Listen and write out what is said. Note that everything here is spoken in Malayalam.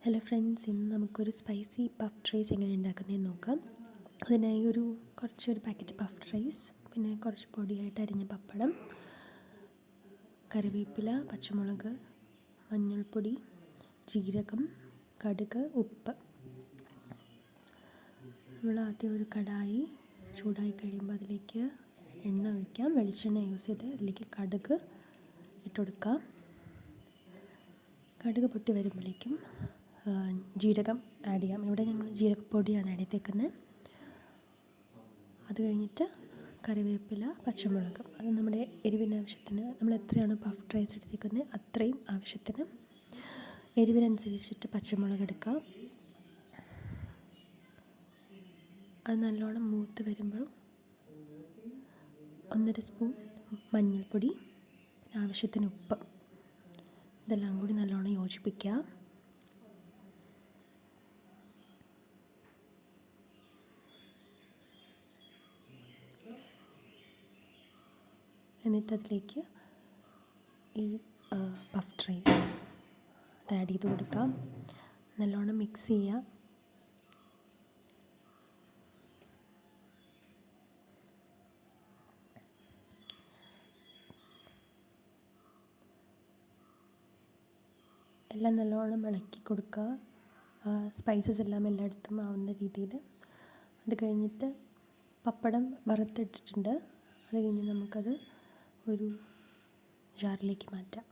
ഹലോ ഫ്രണ്ട്സ്, ഇന്ന് നമുക്കൊരു സ്പൈസി പഫ് റൈസ് എങ്ങനെ ഉണ്ടാക്കുന്നതെന്ന് നോക്കാം. അതിനായി കുറച്ചൊരു പാക്കറ്റ് പഫ് റൈസ്, പിന്നെ കുറച്ച് പൊടിയായിട്ട് അരിഞ്ഞ പപ്പടം, കറിവേപ്പില, പച്ചമുളക്, മഞ്ഞൾപ്പൊടി, ജീരകം, കടുക്, ഉപ്പ്. നമ്മൾ ആദ്യം ഒരു കടായി ചൂടായി കഴിയുമ്പോൾ അതിലേക്ക് എണ്ണ ഒഴിക്കാം. വെളിച്ചെണ്ണ യൂസ് ചെയ്ത് അതിലേക്ക് കടുക് ഇട്ട് കൊടുക്കാം. കടുക് പൊട്ടി വരുമ്പോഴേക്കും ജീരകം ആഡ് ചെയ്യാം. ഇവിടെ ഞങ്ങൾ ജീരകപ്പൊടിയാണ് ആഡ് ചെയ്തേക്കുന്നത്. അത് കഴിഞ്ഞിട്ട് കറിവേപ്പില, പച്ചമുളക്, അത് നമ്മുടെ എരിവിന് ആവശ്യത്തിന്, നമ്മൾ എത്രയാണ് പഫ് റൈസ് എടുത്തേക്കുന്നത് അത്രയും ആവശ്യത്തിന് എരിവിനനുസരിച്ചിട്ട് പച്ചമുളക് എടുക്കാം. അത് നല്ലോണം മൂത്ത് വരുമ്പോൾ 1.5 സ്പൂൺ മഞ്ഞൾപ്പൊടി, ആവശ്യത്തിന് ഉപ്പ്, ഇതെല്ലാം കൂടി നല്ലോണം യോജിപ്പിക്കുക. എന്നിട്ട് അതിലേക്ക് ഈ പഫ് റൈസ് അത് ആഡ് ചെയ്ത് കൊടുക്കാം. നല്ലോണം മിക്സ് ചെയ്യുക. എല്ലാം നല്ലോണം ഇളക്കി കൊടുക്കുക. സ്പൈസസ് എല്ലാം എല്ലായിടത്തും ആവുന്ന രീതിയിൽ. അത് കഴിഞ്ഞിട്ട് പപ്പടം വറുത്തിട്ടിട്ടുണ്ട്. അത് കഴിഞ്ഞ് നമുക്കത് ഒരു ജാറിലേക്ക് മാറ്റാം.